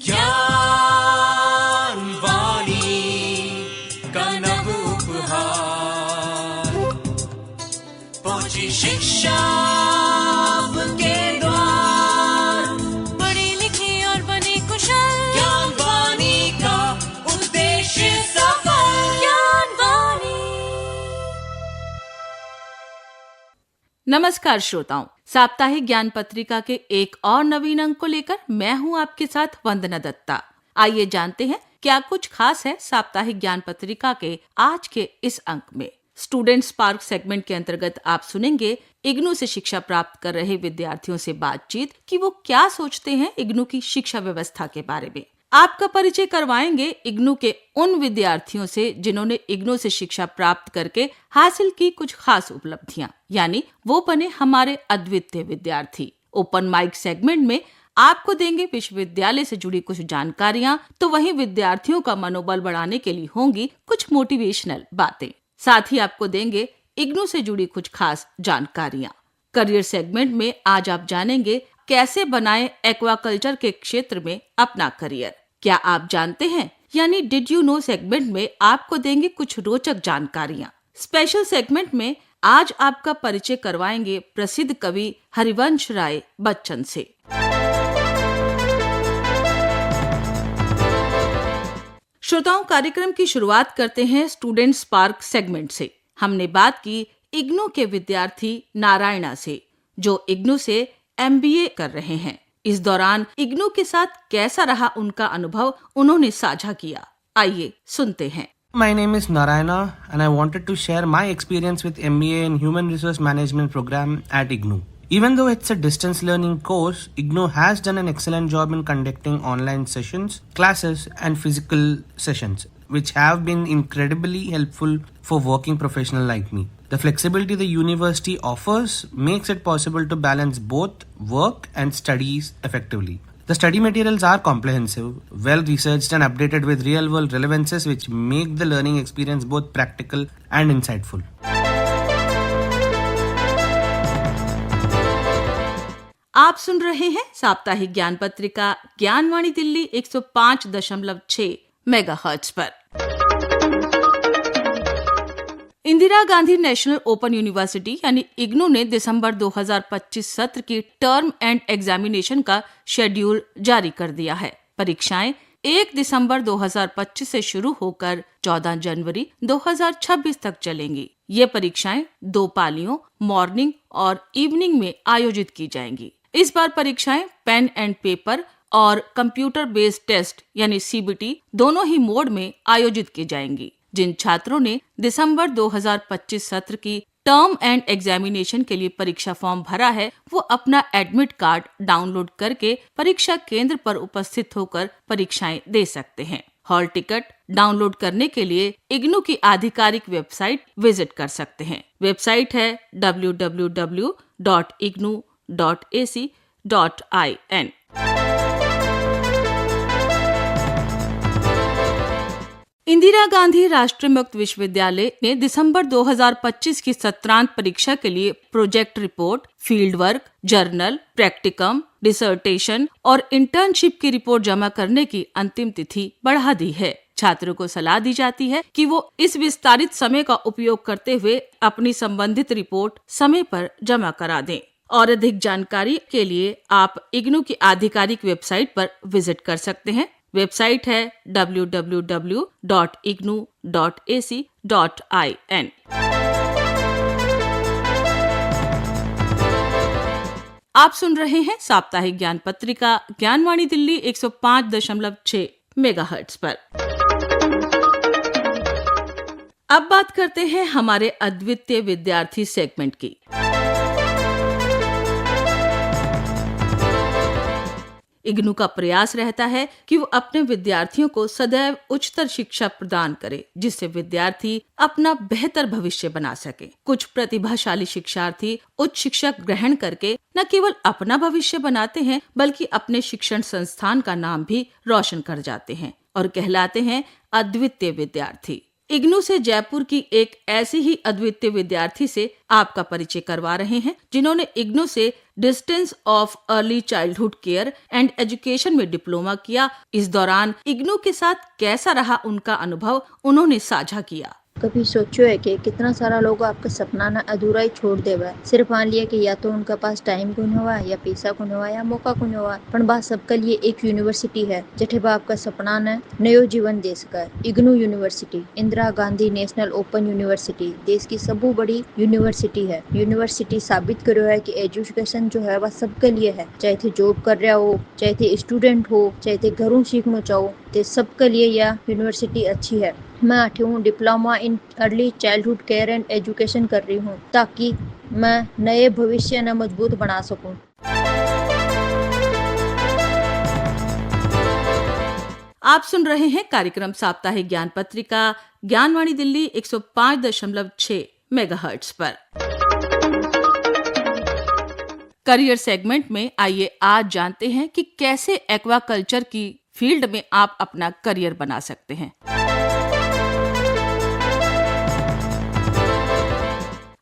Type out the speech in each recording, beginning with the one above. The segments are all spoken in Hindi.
ज्ञान वाणी का नव उपहार, पहुंची शिक्षा के द्वार, पढ़े लिखे और बने कुशल, ज्ञान वाणी का उद्देश्य सफल। ज्ञान वाणी। नमस्कार श्रोताओं, साप्ताहिक ज्ञान पत्रिका के एक और नवीन अंक को लेकर मैं हूं आपके साथ वंदना दत्ता। आइए जानते हैं क्या कुछ खास है साप्ताहिक ज्ञान पत्रिका के आज के इस अंक में। स्टूडेंट स्पार्क सेगमेंट के अंतर्गत आप सुनेंगे इग्नू से शिक्षा प्राप्त कर रहे विद्यार्थियों से बातचीत कि वो क्या सोचते हैं इग्नू की शिक्षा व्यवस्था के बारे में। आपका परिचय करवाएंगे इग्नू के उन विद्यार्थियों से जिन्होंने इग्नू से शिक्षा प्राप्त करके हासिल की कुछ खास उपलब्धियां, यानी वो बने हमारे अद्वितीय विद्यार्थी। ओपन माइक सेगमेंट में आपको देंगे विश्वविद्यालय से जुड़ी कुछ जानकारियां, तो वहीं विद्यार्थियों का मनोबल बढ़ाने के लिए होंगी कुछ मोटिवेशनल बातें। साथ ही आपको देंगे इग्नू से जुड़ी कुछ खास जानकारियां। करियर सेगमेंट में आज आप जानेंगे कैसे बनाएं एक्वाकल्चर के क्षेत्र में अपना करियर। क्या आप जानते हैं, यानी डिड यू नो सेगमेंट में आपको देंगे कुछ रोचक जानकारियां। स्पेशल सेगमेंट में आज आपका परिचय करवाएंगे प्रसिद्ध कवि हरिवंश राय बच्चन से। श्रोताओं, कार्यक्रम की शुरुआत करते हैं स्टूडेंट स्पार्क सेगमेंट से। हमने बात की इग्नू के विद्यार्थी नारायणा से, जो इग्नू से MBA कर रहे हैं। इस दौरान इग्नू के साथ कैसा रहा उनका अनुभव, उन्होंने साझा किया। आइए सुनते हैं। My name is Narayana and I wanted to share my experience with MBA in Human Resource Management program at IGNOU. Even though it's a distance learning course, IGNOU has done an excellent job in conducting online sessions, classes and physical sessions, which have been incredibly helpful for working professional like me. The flexibility the university offers makes it possible to balance both work and studies effectively. The study materials are comprehensive, well researched and updated with real world relevances which make the learning experience both practical and insightful. आप सुन रहे हैं साप्ताहिक ज्ञान पत्रिका ज्ञानवाणी दिल्ली 105.6 मेगाहर्ट्ज पर। Indira Gandhi national open university यानी इग्नू ने दिसंबर 2025 सत्र की टर्म एंड एग्जामिनेशन का शेड्यूल जारी कर दिया है। परीक्षाएं 1 दिसंबर 2025 से शुरू होकर 14 जनवरी 2026 तक चलेंगी। ये परीक्षाएं 2 पालियों मॉर्निंग और इवनिंग में आयोजित की जाएंगी। इस बार परीक्षाएं पेन एंड पेपर और कंप्यूटर बेस्ड टेस्ट यानी CBT दोनों ही मोड में आयोजित की जाएंगी। जिन छात्रों ने दिसंबर 2025 सत्र की टर्म एंड एग्जामिनेशन के लिए परीक्षा फॉर्म भरा है, वो अपना एडमिट कार्ड डाउनलोड करके परीक्षा केंद्र पर उपस्थित होकर परीक्षाएं दे सकते हैं। हॉल टिकट डाउनलोड करने के लिए इग्नू की आधिकारिक वेबसाइट विजिट कर सकते हैं। वेबसाइट है www.ignu.ac.in। इंदिरा गांधी राष्ट्रीय मुक्त विश्वविद्यालय ने दिसंबर 2025 की सत्रांत परीक्षा के लिए project report, field work, journal, practicum, dissertation और इंटर्नशिप की रिपोर्ट जमा करने की अंतिम तिथि बढ़ा दी है। छात्रों को सलाह दी जाती है कि वो इस विस्तारित समय का उपयोग करते हुए अपनी संबंधित रिपोर्ट समय पर जमा करा दें। और अधिक जानकारी के लिए आप इग्नू की आधिकारिक वेबसाइट पर विजिट कर सकते हैं। वेबसाइट है www.ignu.ac.in। आप सुन रहे हैं साप्ताहिक ज्ञान पत्रिका ज्ञानवाणी दिल्ली 105.6 मेगाहर्ट्ज पर। अब बात करते हैं हमारे अद्वितीय विद्यार्थी सेगमेंट की। इग्नू का प्रयास रहता है कि वो अपने विद्यार्थियों को सदैव उच्चतर शिक्षा प्रदान करे, जिससे विद्यार्थी अपना बेहतर भविष्य बना सके। कुछ प्रतिभाशाली शिक्षार्थी उच्च शिक्षा ग्रहण करके न केवल अपना भविष्य बनाते हैं, बल्कि अपने शिक्षण संस्थान का नाम भी रोशन कर जाते हैं और कहलाते हैं अद्वितीय विद्यार्थी। इग्नू से जयपुर की एक ऐसी ही अद्वितीय विद्यार्थी से आपका परिचय करवा रहे हैं, जिन्होंने इग्नू से distance of early childhood care and education में डिप्लोमा किया। इस दौरान इग्नू के साथ कैसा रहा उनका अनुभव, उन्होंने साझा किया। कभी सोचो है कि कितना सारा लोग आपका सपना ना अधूरा ही छोड़ देवा, सिर्फ मान लिया कि या तो उनका पास टाइम कोन हुआ, या पैसा कोन हुआ, या मौका कोन हुआ। पण बात सबके लिए एक यूनिवर्सिटी है जठे बा आपका सपना ने नयो जीवन दे सका। IGNOU university, Indira Gandhi national open university, देश की सबसे बड़ी यूनिवर्सिटी है। यूनिवर्सिटी साबित करो है कि एजुकेशन जो है वह सबके लिए है, चाहे थे जॉब कर रहा हो, चाहे थे स्टूडेंट हो, चाहे थे घरों सीखना चाहो, ते सबके लिए यह यूनिवर्सिटी अच्छी है। मैं 8वीं diploma in early childhood care and education कर रही हूँ, ताकि मैं नए भविष्य न मजबूत बना सकूं। आप सुन रहे हैं कार्यक्रम साप्ताहिक ज्ञान पत्रिका ज्ञानवाणी दिल्ली 105.6 मेगाहर्ट्ज पर। करियर सेगमेंट में आइए आज जानते हैं कि कैसे एक्वाकल्चर की फील्ड में आप अपना करियर बना सकते हैं।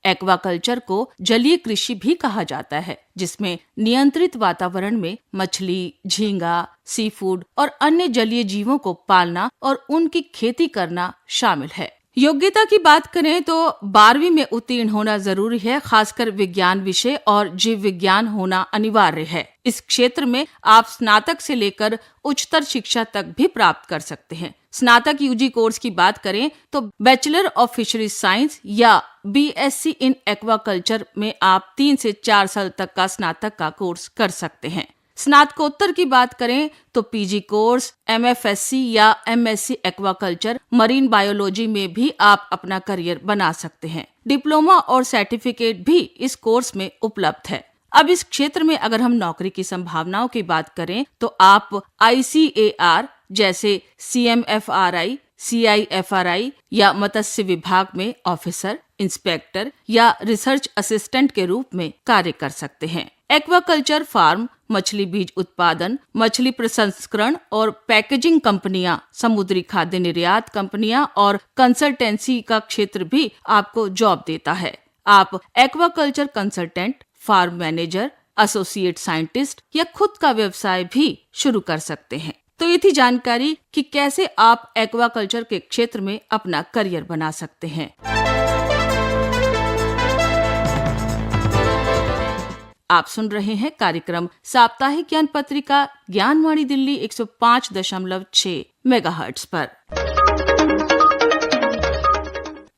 एक्वाकल्चर को जलीय कृषि भी कहा जाता है, जिसमें नियंत्रित वातावरण में मछली, झींगा, सी फूड और अन्य जलीय जीवों को पालना और उनकी खेती करना शामिल है। योग्यता की बात करें तो 12वीं में उत्तीर्ण होना जरूरी है, खासकर विज्ञान विषय और जीव विज्ञान होना अनिवार्य है। इस क्षेत्र में आप स्नातक से लेकर उच्चतर शिक्षा तक भी प्राप्त कर सकते हैं। स्नातक यूजी कोर्स की बात करें तो बैचलर ऑफ फिशरीज साइंस या बीएससी इन एक्वाकल्चर में आप 3 से 4 साल तक का स्नातक का कोर्स कर सकते हैं। स्नातकोत्तर की बात करें तो पीजी कोर्स, एमएफएससी या एमएससी एक्वाकल्चर, मरीन बायोलॉजी में भी आप अपना करियर बना सकते हैं। डिप्लोमा और सर्टिफिकेट भी इस कोर्स में उपलब्ध है। अब इस क्षेत्र में अगर हम नौकरी की संभावनाओं की बात करें तो आप आईसीएआर जैसे सीएमएफआरआई, सीआईएफआरआई या मत्स्य विभाग में ऑफिसर, इंस्पेक्टर या रिसर्च असिस्टेंट के रूप में कार्य कर सकते हैं। एक्वाकल्चर फार्म, मछली बीज उत्पादन, मछली प्रसंस्करण और पैकेजिंग कंपनियां, समुद्री खाद्य निर्यात कंपनियां और कंसल्टेंसी का क्षेत्र भी आपको जॉब देता है। आप aquaculture consultant, farm manager, associate scientist या खुद का व्यवसाय भी शुरू कर सकते हैं। तो ये थी जानकारी कि कैसे आप एक्वाकल्चर के क्षेत्र में अपना करियर बना सकते हैं। आप सुन रहे हैं कार्यक्रम साप्ताहिक ज्ञान पत्रिका ज्ञानवाणी दिल्ली 105.6 मेगाहर्ट्ज पर।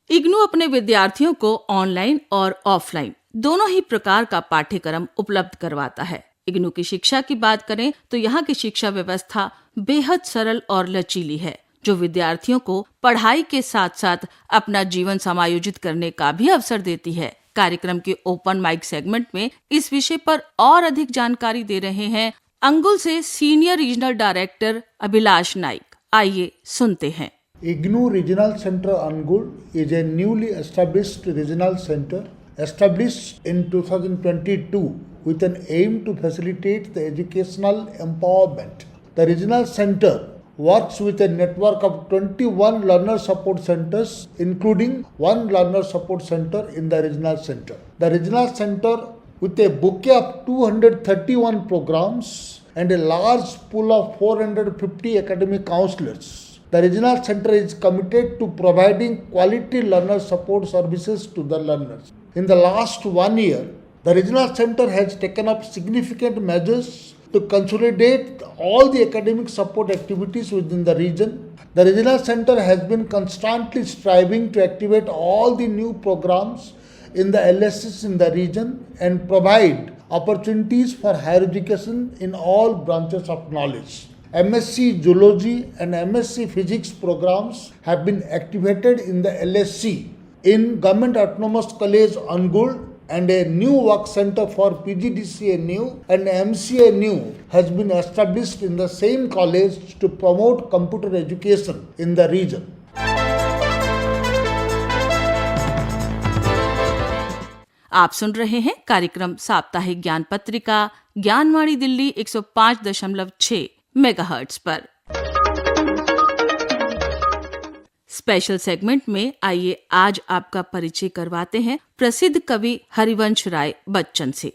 इग्नू अपने विद्यार्थियों को ऑनलाइन और ऑफलाइन दोनों ही प्रकार का पाठ्यक्रम उपलब्ध करवाता है। इग्नू की शिक्षा की बात करें तो यहाँ की शिक्षा व्यवस्था बेहद सरल और लचीली है, जो विद्यार्थियों को पढ़ाई के साथ साथ अपना जीवन समायोजित करने का भी अवसर देती है। कार्यक्रम के ओपन माइक सेगमेंट में इस विषय पर और अधिक जानकारी दे रहे हैं अंगुल से senior regional director Abhilash Naik. आइए सुनते हैं। IGNOU Regional Center Angul is a newly established regional center established in 2022 with an aim to facilitate the educational empowerment. The regional center works with a network of 21 learner support centers, including 1 learner support center in the regional center. The regional center, with a bouquet of 231 programs and a large pool of 450 academic counselors, the regional center is committed to providing quality learner support services to the learners. In the last 1 year, the regional center has taken up significant measures to consolidate all the academic support activities within the region. The regional center has been constantly striving to activate all the new programs in the LSS in the region and provide opportunities for higher education in all branches of knowledge. MSc Zoology and MSc Physics programs have been activated in the LSC in Government Autonomous College Angul, and a new work center for PGDCA New and MCA New has been established in the same college to promote computer education in the region. आप सुन रहे हैं कार्यक्रम साप्ताहिक ज्ञान पत्रिका ज्ञानवाणी दिल्ली 105.6 मेगाहर्ट्ज पर। स्पेशल सेगमेंट में आइए आज आपका परिचय करवाते हैं प्रसिद्ध कवि हरिवंश राय बच्चन से।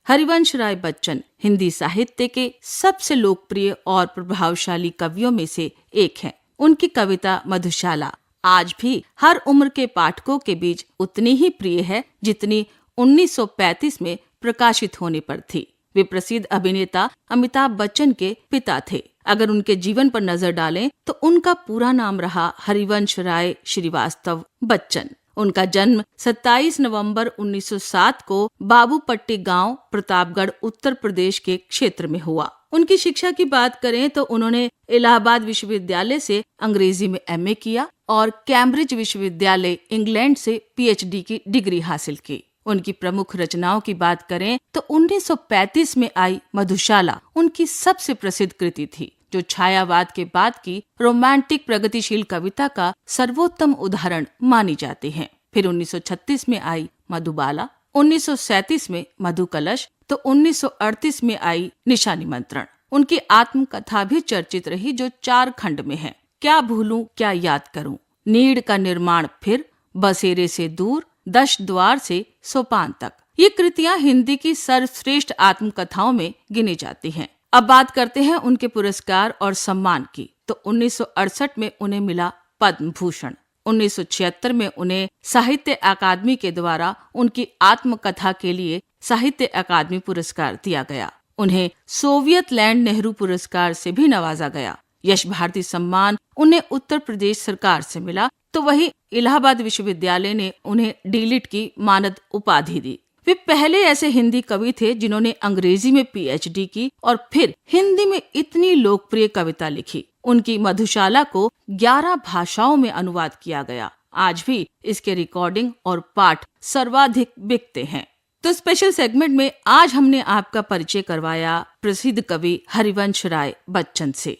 हरिवंश राय बच्चन हिंदी साहित्य के सबसे लोकप्रिय और प्रभावशाली कवियों में से एक हैं। उनकी कविता मधुशाला आज भी हर उम्र के पाठकों के बीच उतनी ही प्रिय है जितनी 1935 में प्रकाशित होने पर थी। वे प्रसिद्ध अभिनेता अमिताभ बच्चन के पिता थे। अगर उनके जीवन पर नजर डालें तो उनका पूरा नाम रहा हरिवंश राय श्रीवास्तव बच्चन। उनका जन्म 27 नवंबर 1907 को बाबूपट्टी गांव प्रतापगढ़ उत्तर प्रदेश के क्षेत्र में हुआ। उनकी शिक्षा की बात करें तो उन्होंने इलाहाबाद विश्वविद्यालय से अंग्रेजी में MA किया और कैम्ब्रिज विश्वविद्यालय इंग्लैंड से PhD की डिग्री हासिल की। उनकी प्रमुख रचनाओं की बात करें तो 1935 में आई मधुशाला उनकी सबसे प्रसिद्ध कृति थी, जो छायावाद के बाद की रोमांटिक प्रगतिशील कविता का सर्वोत्तम उदाहरण मानी जाती है। फिर 1936 में आई मधुबाला, 1937 में मधुकलश तो 1938 में आई निशा निमंत्रण। उनकी आत्मकथा भी चर्चित रही, जो 4 खंड में है। क्या भूलूं क्या याद करूं, नीड़ का निर्माण, फिर बसेरे से दूर, 10 द्वार से सोपान तक। ये कृतियां हिंदी की सर्वश्रेष्ठ आत्मकथाओं में गिनी जाती हैं। अब बात करते हैं उनके पुरस्कार और सम्मान की। तो 1968 में उन्हें मिला पद्म भूषण। 1976 में उन्हें साहित्य अकादमी के द्वारा उनकी आत्मकथा के लिए साहित्य अकादमी पुरस्कार दिया गया। उन्हें सोवियत लैंड नेहरू पुरस्कार से भी नवाजा गया। यश भारती सम्मान उन्हें उत्तर प्रदेश सरकार से मिला, तो वहीं इलाहाबाद विश्वविद्यालय ने उन्हें डीलिट की मानद उपाधि दी। वे पहले ऐसे हिंदी कवि थे जिन्होंने अंग्रेजी में PhD की और फिर हिंदी में इतनी लोकप्रिय कविता लिखी। उनकी मधुशाला को 11 भाषाओं में अनुवाद किया गया। आज भी इसके रिकॉर्डिंग और पाठ सर्वाधिक बिकते हैं। तो स्पेशल सेगमेंट में आज हमने आपका परिचय करवाया प्रसिद्ध कवि हरिवंश राय बच्चन से।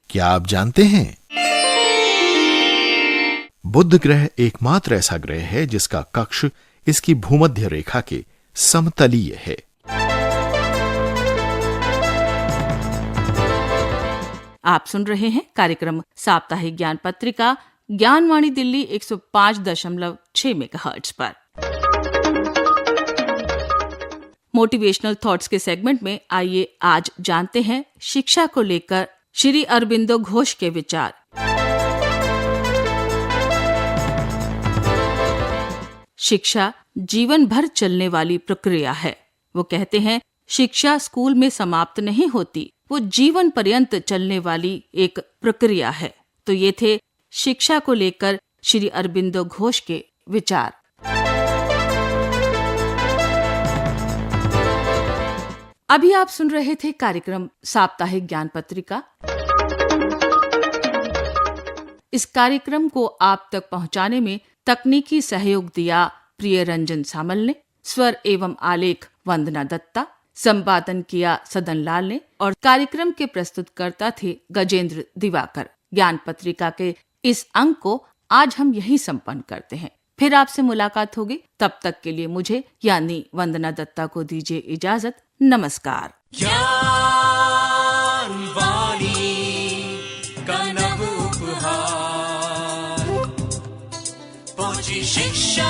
क्या आप जानते हैं, बुध ग्रह एकमात्र ऐसा ग्रह है जिसका कक्ष इसकी भूमध्य रेखा के समतलीय है। आप सुन रहे हैं कार्यक्रम साप्ताहिक ज्ञान पत्रिका ज्ञानवाणी दिल्ली 105.6 मेगाहर्ट्ज पर। मोटिवेशनल थॉट्स के सेगमेंट में आइए आज जानते हैं शिक्षा को लेकर श्री अरबिंदो घोष के विचार। शिक्षा जीवन भर चलने वाली प्रक्रिया है। वो कहते हैं, शिक्षा स्कूल में समाप्त नहीं होती, वो जीवन पर्यंत चलने वाली एक प्रक्रिया है। तो ये थे शिक्षा को लेकर श्री अरबिंदो घोष के विचार। अभी आप सुन रहे थे कार्यक्रम साप्ताहिक ज्ञान पत्रिका। इस कार्यक्रम को आप तक पहुंचाने में तकनीकी सहयोग दिया प्रिय रंजन सामल ने, स्वर एवं आलेख वंदना दत्ता, संपादन किया सदन लाल ने और कार्यक्रम के प्रस्तुतकर्ता थे गजेंद्र दिवाकर। ज्ञान पत्रिका के इस अंक को आज हम यही संपन्न करते हैं। फिर आपसे मुलाकात होगी, तब तक के लिए मुझे यानी वंदना दत्ता को दीजिए इजाजत। नमस्कार। ज्ञान वाणी का नव उपहार, पहुंची शिक्षा